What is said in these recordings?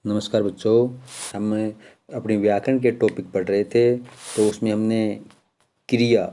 नमस्कार बच्चों। हम अपने व्याकरण के टॉपिक पढ़ रहे थे, तो उसमें हमने क्रिया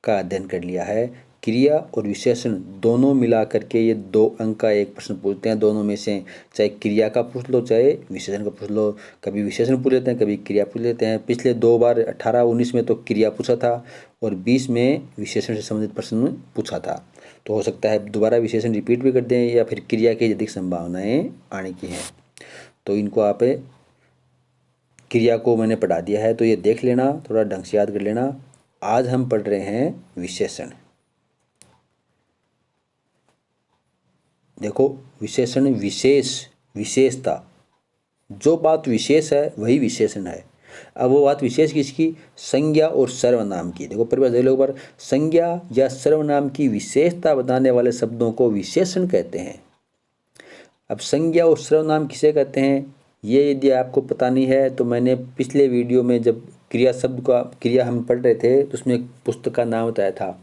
का अध्ययन कर लिया है। क्रिया और विशेषण दोनों मिला करके ये 2 अंक का एक प्रश्न पूछते हैं। दोनों में से चाहे क्रिया का पूछ लो चाहे विशेषण का पूछ लो। कभी विशेषण पूछ लेते हैं, कभी क्रिया पूछ लेते हैं। पिछले 2 बार 18-19 में तो क्रिया पूछा था और 20 में विशेषण से संबंधित प्रश्न पूछा था। तो हो सकता है दोबारा विशेषण रिपीट भी कर दें या फिर क्रिया की अधिक संभावनाएं आने की हैं। तो इनको आप क्रिया को मैंने पढ़ा दिया है, तो ये देख लेना, थोड़ा ढंग से याद कर लेना। आज हम पढ़ रहे हैं विशेषण। देखो, विशेषण विशेष, विशेषता, जो बात विशेष है वही विशेषण है। अब वो बात विशेष किसकी? संज्ञा और सर्वनाम की। देखो परिभाषा देख लो पर, संज्ञा या सर्वनाम की विशेषता बताने वाले शब्दों को विशेषण कहते हैं। अब संज्ञा और सर्वनाम किसे कहते हैं, ये यदि आपको पता नहीं है तो मैंने पिछले वीडियो में जब क्रिया शब्द का क्रिया हम पढ़ रहे थे तो उसमें एक पुस्तक का नाम बताया था।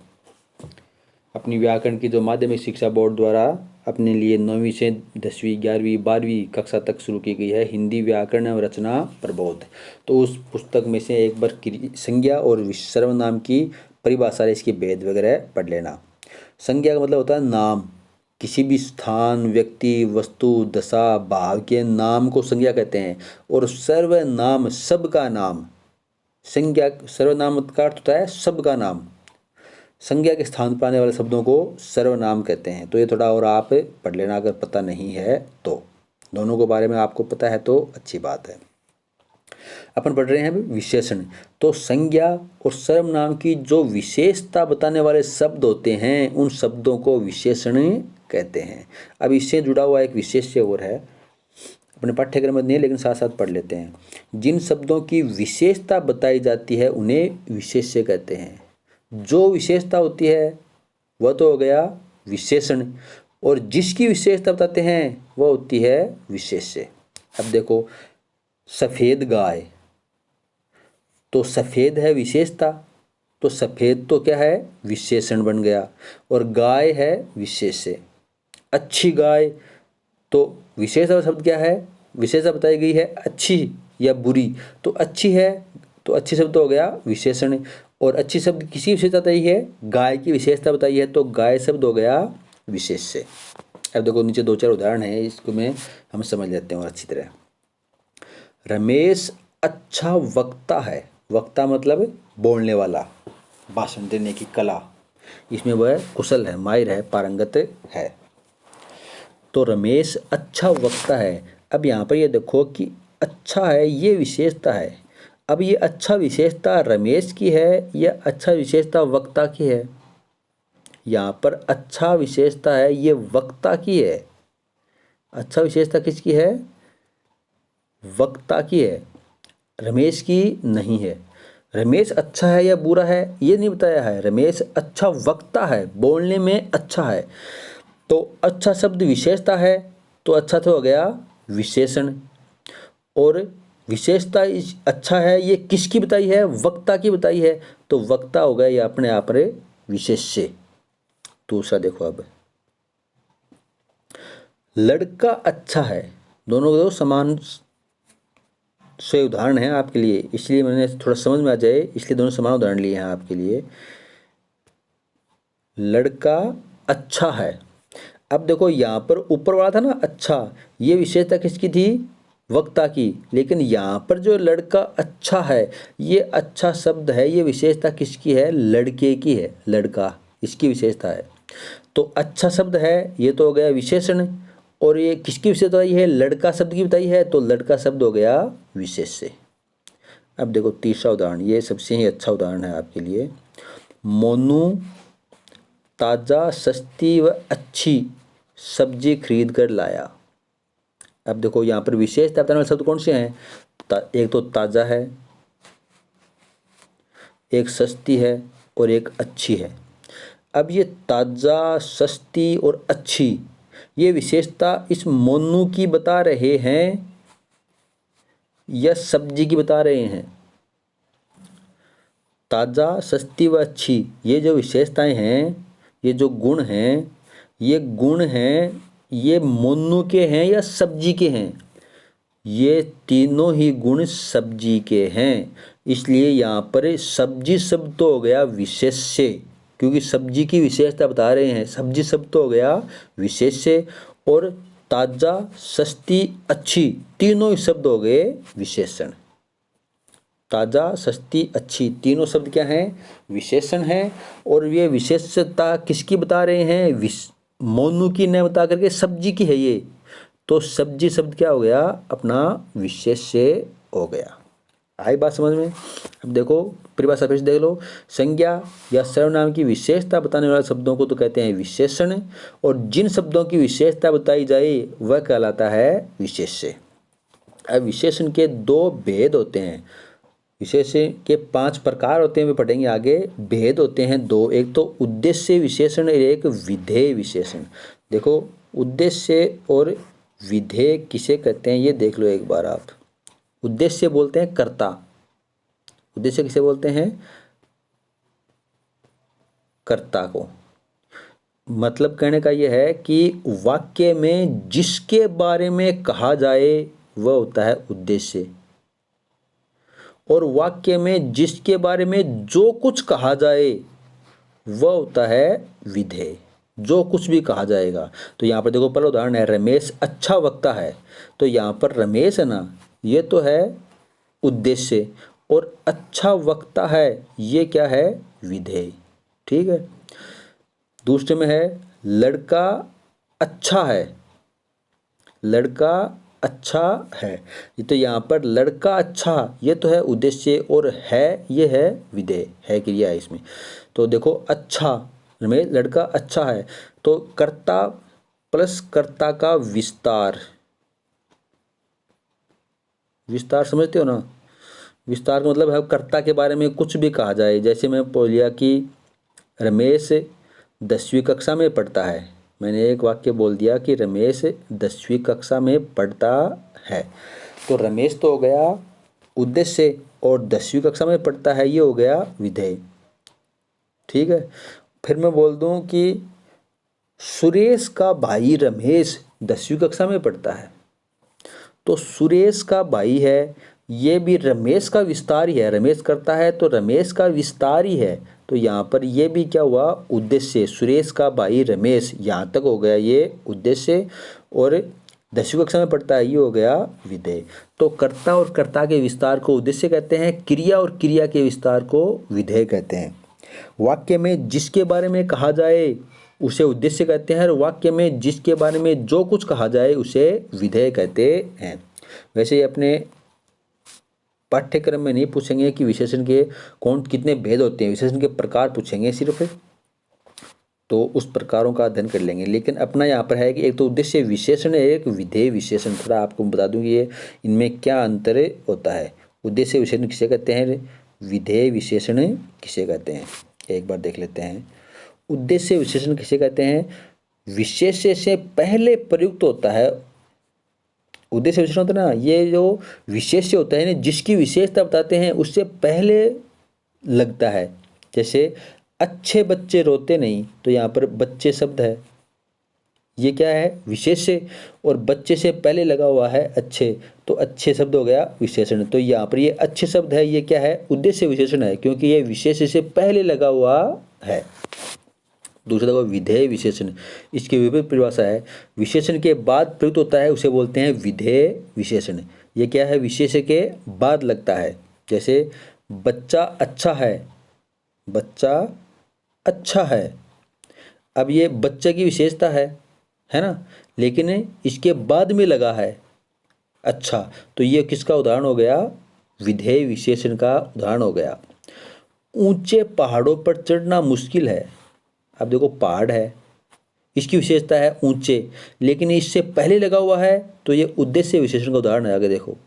अपनी व्याकरण की जो माध्यमिक शिक्षा बोर्ड द्वारा अपने लिए 9वीं से 10वीं 11वीं 12वीं कक्षा तक शुरू की गई है, हिंदी व्याकरण और रचना प्रबोध। तो उस पुस्तक में से एक बार संज्ञा और सर्वनाम की परिभाषा, इसकी भेद वगैरह पढ़ लेना। संज्ञा का मतलब होता है नाम। किसी भी स्थान, व्यक्ति, वस्तु, दशा, भाव के नाम को संज्ञा कहते हैं। और सर्वनाम सबका नाम। संज्ञा सर्वनाम का अर्थ होता है सबका नाम। संज्ञा के स्थान पर आने वाले शब्दों को सर्वनाम कहते हैं। तो ये थोड़ा और आप पढ़ लेना अगर पता नहीं है तो। दोनों के बारे में आपको पता है तो अच्छी बात है। अपन पढ़ रहे हैं विशेषण। तो संज्ञा और सर्वनाम की जो विशेषता बताने वाले शब्द होते हैं उन शब्दों को विशेषण कहते हैं। अब इससे जुड़ा हुआ एक विशेष्य और है, अपने पाठ्यक्रम में नहीं है लेकिन साथ साथ पढ़ लेते हैं। जिन शब्दों की विशेषता बताई जाती है उन्हें विशेष्य कहते हैं। जो विशेषता होती है वह तो हो गया विशेषण, और जिसकी विशेषता बताते हैं वह होती है विशेष्य। अब देखो, सफ़ेद गाय, तो सफ़ेद है विशेषता, तो सफ़ेद तो क्या है, विशेषण बन गया, और गाय है विशेष्य। अच्छी गाय, तो विशेषता शब्द क्या है, विशेषता बताई गई है अच्छी या बुरी, तो अच्छी है तो अच्छी शब्द हो गया विशेषण। और अच्छी शब्द किसी विशेषता बताई है, गाय की विशेषता बताई है, तो गाय शब्द हो गया विशेष्य। अब देखो नीचे 2-4 उदाहरण है, इसको में हम समझ लेते हैं और अच्छी तरह। रमेश अच्छा वक्ता है। वक्ता मतलब बोलने वाला, भाषण देने की कला, इसमें वह कुशल है, माहिर है, पारंगत है। तो रमेश अच्छा वक्ता है। अब यहाँ पर ये देखो कि अच्छा है ये विशेषता है। अब ये अच्छा विशेषता रमेश की है या अच्छा विशेषता वक्ता की है? यहाँ पर अच्छा विशेषता है ये वक्ता की है। अच्छा विशेषता किसकी है? वक्ता की है, रमेश की नहीं है। रमेश अच्छा है या बुरा है ये नहीं बताया है। रमेश अच्छा वक्ता है, बोलने में अच्छा है, तो अच्छा शब्द विशेषता है, तो अच्छा तो हो गया विशेषण। और विशेषता इस अच्छा है ये किसकी बताई है? वक्ता की बताई है, तो वक्ता हो गया ये अपने आप रे विशेष्य। दूसरा देखो, अब लड़का अच्छा है। दोनों को समान से उदाहरण है आपके लिए, इसलिए मैंने थोड़ा समझ में आ जाए इसलिए दोनों समान उदाहरण लिए हैं आपके लिए। लड़का अच्छा है। अब देखो यहाँ पर ऊपर वाला था ना अच्छा, ये विशेषता किसकी थी? वक्ता की। लेकिन यहाँ पर जो लड़का अच्छा है, ये अच्छा शब्द है, ये विशेषता किसकी है? लड़के की है। लड़का इसकी विशेषता है, तो अच्छा शब्द है ये तो हो गया विशेषण। और ये किसकी विशेषता बताई है? लड़का शब्द की बताई है, तो लड़का शब्द हो गया विशेष्य। अब देखो तीसरा उदाहरण, ये सबसे ही अच्छा उदाहरण है आपके लिए। मोनू ताज़ा, सस्ती व अच्छी सब्जी खरीद कर लाया। अब देखो यहाँ पर विशेषता बताने वाले शब्द कौन से हैं? एक तो ताज़ा है, एक सस्ती है और एक अच्छी है। अब ये ताज़ा, सस्ती और अच्छी, ये विशेषता इस मोनू की बता रहे हैं या सब्जी की बता रहे हैं? ताज़ा, सस्ती व अच्छी, ये जो विशेषताएं हैं, ये जो गुण हैं, ये गुण हैं ये मोनू के हैं या सब्जी के हैं? ये तीनों ही गुण सब्जी के हैं, इसलिए यहाँ पर सब्जी शब्द तो हो गया विशेष्य, क्योंकि सब्जी की विशेषता बता रहे हैं। सब्जी शब्द तो हो गया विशेष्य, और ताज़ा, सस्ती, अच्छी, तीनों ही शब्द हो गए विशेषण। ताज़ा, सस्ती, अच्छी, तीनों शब्द क्या हैं? विशेषण हैं। और ये विशेषता किसकी बता रहे हैं? मोनू की न बता करके सब्जी की है ये, तो सब्जी शब्द क्या हो गया? अपना विशेष्य हो गया। आई बात समझ में? अब देखो परिभाषा फिर से देख लो। संज्ञा या सर्वनाम की विशेषता बताने वाले शब्दों को तो कहते हैं विशेषण, और जिन शब्दों की विशेषता बताई जाए वह कहलाता है विशेष्य। अब विशेषण के दो भेद होते हैं, विशेषण के 5 प्रकार होते हैं, वे पढ़ेंगे आगे। भेद होते हैं दो, एक तो उद्देश्य विशेषण और एक विधेय विशेषण। देखो उद्देश्य और विधेय किसे कहते हैं ये देख लो एक बार आप। उद्देश्य बोलते हैं कर्ता, उद्देश्य किसे बोलते हैं? कर्ता को। मतलब कहने का यह है कि वाक्य में जिसके बारे में कहा जाए वह होता है उद्देश्य, और वाक्य में जिसके बारे में जो कुछ कहा जाए वह होता है विधेय। जो कुछ भी कहा जाएगा, तो यहाँ पर देखो पहला उदाहरण है रमेश अच्छा वक्ता है, तो यहाँ पर रमेश है ना, ये तो है उद्देश्य, और अच्छा वक्ता है ये क्या है? विधेय। ठीक है। दूसरे में है लड़का अच्छा है, लड़का अच्छा है, ये तो यहाँ पर लड़का अच्छा ये तो है उद्देश्य, और है ये है विधेय, है क्रिया है इसमें। तो देखो अच्छा में लड़का अच्छा है, तो कर्ता प्लस कर्ता का विस्तार, विस्तार समझते हो ना? विस्तार का मतलब है कर्ता के बारे में कुछ भी कहा जाए। जैसे मैं बोल लिया कि रमेश 10वीं कक्षा में पढ़ता है, मैंने एक वाक्य बोल दिया कि रमेश 10वीं कक्षा में पढ़ता है, तो रमेश तो हो गया उद्देश्य, और 10वीं कक्षा में पढ़ता है ये हो गया विधेय। ठीक है। फिर मैं बोल दूं कि सुरेश का भाई रमेश 10वीं कक्षा में पढ़ता है, तो सुरेश का भाई है ये भी रमेश का विस्तार ही है, रमेश करता है तो रमेश का विस्तार ही है, तो यहाँ पर ये भी क्या हुआ? उद्देश्य। सुरेश का भाई रमेश यहाँ तक हो गया ये उद्देश्य, और 10वीं कक्षा में पढ़ता है ये हो गया विधेय। तो कर्ता और कर्ता के विस्तार को उद्देश्य कहते हैं, क्रिया और क्रिया के विस्तार को विधेय कहते हैं। वाक्य में जिसके बारे में कहा जाए उसे उद्देश्य कहते हैं, और वाक्य में जिसके बारे में जो कुछ कहा जाए उसे विधेय कहते हैं। वैसे ही अपने पाठ्यक्रम में नहीं पूछेंगे कि विशेषण के कौन कितने भेद होते हैं, विशेषण के प्रकार पूछेंगे सिर्फ, तो उस प्रकारों का अध्ययन कर लेंगे। लेकिन अपना यहाँ पर है कि एक तो उद्देश्य विशेषण है, एक विधेय विशेषण। थोड़ा आपको बता दूं कि ये इनमें क्या अंतर होता है। उद्देश्य विशेषण किसे कहते हैं, विधेय विशेषण किसे कहते हैं, एक बार देख लेते हैं। उद्देश्य विशेषण किसे कहते हैं? विशेष्य से पहले प्रयुक्त होता है। उद्देश्य विशेषण होता है ना, ये जो विशेष्य होता है ना, जिसकी विशेषता बताते हैं उससे पहले लगता है। जैसे अच्छे बच्चे रोते नहीं, तो यहाँ पर बच्चे शब्द है, ये क्या है? विशेष्य, और बच्चे से पहले लगा हुआ है अच्छे, तो अच्छे शब्द हो गया विशेषण। तो यहाँ पर ये अच्छे शब्द है, ये क्या है? उद्देश्य विशेषण है, क्योंकि ये विशेष्य से पहले लगा हुआ है। दूसरा देखो विधेय विशेषण, इसकी विपरीत परिभाषा है। विशेषण के बाद प्रयुक्त होता है उसे बोलते हैं विधेय विशेषण। ये क्या है? विशेष्य के बाद लगता है। जैसे बच्चा अच्छा है, बच्चा अच्छा है, अब ये बच्चे की विशेषता है ना, लेकिन इसके बाद में लगा है अच्छा, तो ये किसका उदाहरण हो गया? विधेय विशेषण का उदाहरण हो गया। ऊंचे पहाड़ों पर चढ़ना मुश्किल है, अब देखो पहाड़ है, इसकी विशेषता है ऊंचे, लेकिन इससे पहले लगा हुआ है, तो ये उद्देश्य विशेषण का उदाहरण है। आगे देखो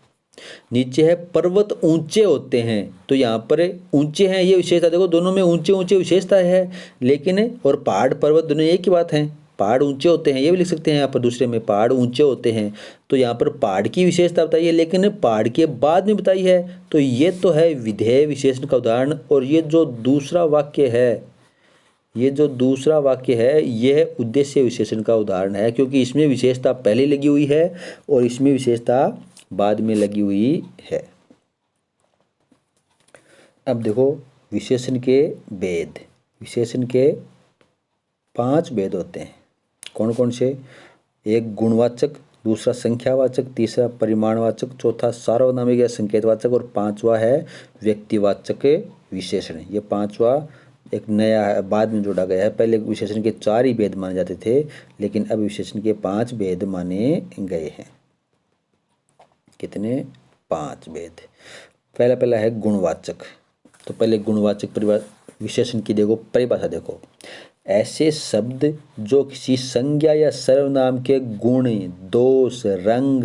नीचे है पर्वत ऊंचे होते हैं, तो यहाँ पर ऊंचे हैं ये विशेषता, देखो दोनों में ऊंचे ऊंचे विशेषता है, लेकिन और पहाड़ पर्वत दोनों एक ही बात है, पहाड़ ऊंचे होते हैं ये भी लिख सकते हैं। यहाँ पर दूसरे में पहाड़ ऊंचे होते हैं, तो यहाँ पर पहाड़ की विशेषता बताई है, लेकिन पहाड़ के बाद में बताई है, तो ये तो है विधेय विशेषण का उदाहरण। और ये जो दूसरा वाक्य है ये जो दूसरा वाक्य है यह उद्देश्य विशेषण का उदाहरण है, क्योंकि इसमें विशेषता पहले लगी हुई है और इसमें विशेषता बाद में लगी हुई है। अब देखो विशेषण के भेद। विशेषण के 5 भेद होते हैं। कौन कौन से? एक गुणवाचक, दूसरा संख्यावाचक, तीसरा परिमाणवाचक, चौथा सार्वनामिक या संकेतवाचक और पांचवा है व्यक्तिवाचक विशेषण। ये पांचवा एक नया है, बाद में जोड़ा गया है। पहले विशेषण के 4 ही भेद माने जाते थे, लेकिन अब विशेषण के 5 भेद माने गए हैं। कितने? 5 भेद। पहला है गुणवाचक। तो पहले गुणवाचक विशेषण की देखो परिभाषा देखो। ऐसे शब्द जो किसी संज्ञा या सर्वनाम के गुण, दोष, रंग,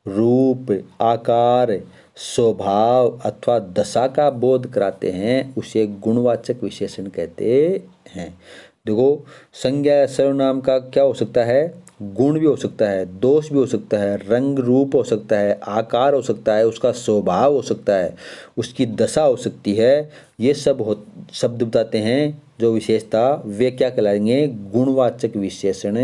रूप, आकार, स्वभाव अथवा दशा का बोध कराते हैं उसे गुणवाचक विशेषण कहते हैं। देखो संज्ञा या सर्वनाम का क्या हो सकता है? गुण भी हो सकता है, दोष भी हो सकता है, रंग रूप हो सकता है, आकार हो सकता है, उसका स्वभाव हो सकता है, उसकी दशा हो सकती है। ये सब शब्द बताते हैं जो विशेषता, वे क्या कहलाएंगे? गुणवाचक विशेषण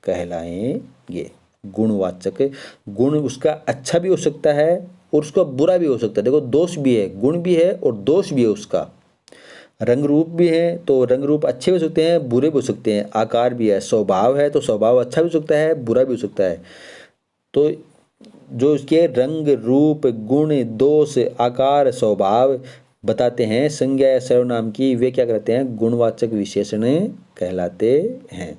कहलाएंगे। गुणवाचक। गुण उसका अच्छा भी हो सकता है और उसका बुरा भी हो सकता है। देखो दोष भी है, गुण भी है और दोष भी है उसका। रंग रूप भी है तो रंग रूप अच्छे भी हो सकते हैं, बुरे भी हो सकते हैं। आकार भी है, स्वभाव है तो स्वभाव अच्छा भी हो सकता है, बुरा भी हो सकता है। तो जो इसके रंग रूप, गुण, दोष, आकार, स्वभाव बताते हैं संज्ञा या सर्वनाम की, वे क्या कहते हैं? गुणवाचक विशेषण कहलाते हैं।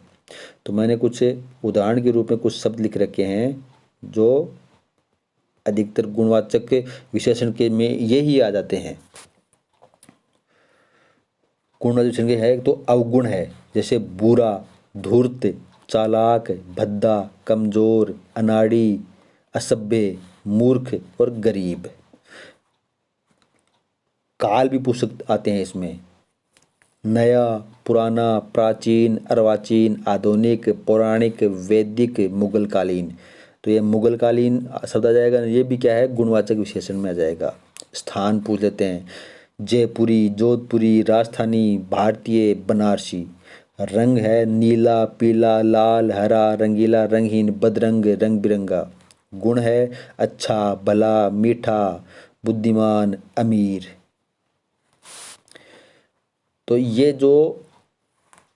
तो मैंने कुछ उदाहरण के रूप में कुछ शब्द लिख रखे हैं जो अधिकतर गुणवाचक विशेषण के में यही आ जाते हैं। गुणवाचक विशेषण के है एक तो अवगुण है, जैसे बुरा, धूर्त, चालाक, भद्दा, कमजोर, अनाड़ी, असभ्य, मूर्ख और गरीब। काल भी पुस्तक आते हैं इसमें। नया, पुराना, प्राचीन, अर्वाचीन, आधुनिक, पौराणिक, वैदिक, मुगलकालीन। तो ये मुगलकालीन शब्द आ जाएगा। ये भी क्या है? गुणवाचक विशेषण में आ जाएगा। स्थान पूछ लेते हैं, जयपुरी, जोधपुरी, राजस्थानी, भारतीय, बनारसी। रंग है नीला, पीला, लाल, हरा, रंगीला, रंगहीन, बदरंग, रंग बिरंगा। गुण है अच्छा, भला, मीठा, बुद्धिमान, अमीर। तो ये जो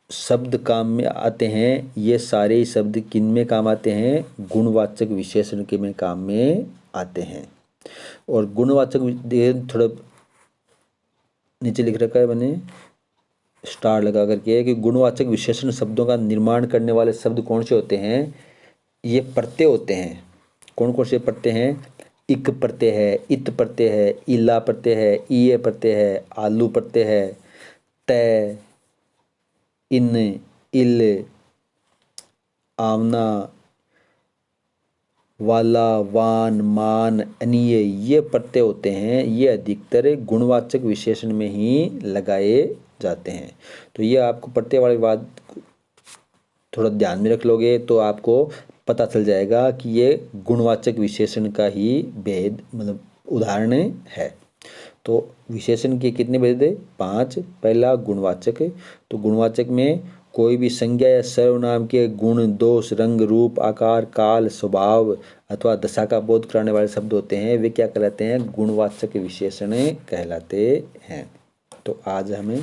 शब्द काम में आते हैं, ये सारे ही शब्द किन में काम आते हैं? गुणवाचक विशेषण के में काम में आते हैं। और गुणवाचक थोड़ा नीचे लिख रखा है मैंने स्टार लगा करके कि गुणवाचक विशेषण शब्दों का निर्माण करने वाले शब्द कौन से होते हैं? ये प्रत्यय होते हैं। कौन कौन से प्रत्यय हैं? इक प्रत्यय है, इत प्रत्यय है, इला प्रत्यय है, ईय प्रत्यय है, आलू प्रत्यय है, तय, इन, इल, आमना, वाला, वान, मान, अनीय, ये प्रत्यय होते हैं। ये अधिकतर गुणवाचक विशेषण में ही लगाए जाते हैं। तो ये आपको प्रत्यय वाली बात थोड़ा ध्यान में रख लोगे तो आपको पता चल जाएगा कि ये गुणवाचक विशेषण का ही भेद मतलब उदाहरण है। तो विशेषण के कितने भेद है? 5। पहला गुणवाचक। तो गुणवाचक में कोई भी संज्ञा या सर्वनाम के गुण, दोष, रंग, रूप, आकार, काल, स्वभाव अथवा दशा का बोध कराने वाले शब्द होते हैं, वे क्या कहलाते हैं? गुणवाचक विशेषण कहलाते हैं। तो आज हमें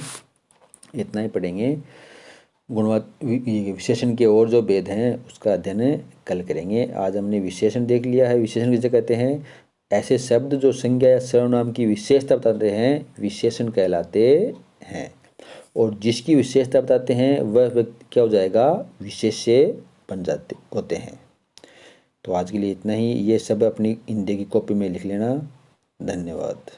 इतना ही पढ़ेंगे। विशेषण के और जो भेद हैं उसका अध्ययन कल करेंगे। आज हमने विशेषण देख लिया है। विशेषण किसे कहते हैं? ऐसे शब्द जो संज्ञा या सर्वनाम की विशेषता बताते हैं विशेषण कहलाते हैं। और जिसकी विशेषता बताते हैं वह व्यक्ति क्या हो जाएगा? विशेष्य बन जाते होते हैं। तो आज के लिए इतना ही। ये सब अपनी हिंदी की कॉपी में लिख लेना। धन्यवाद।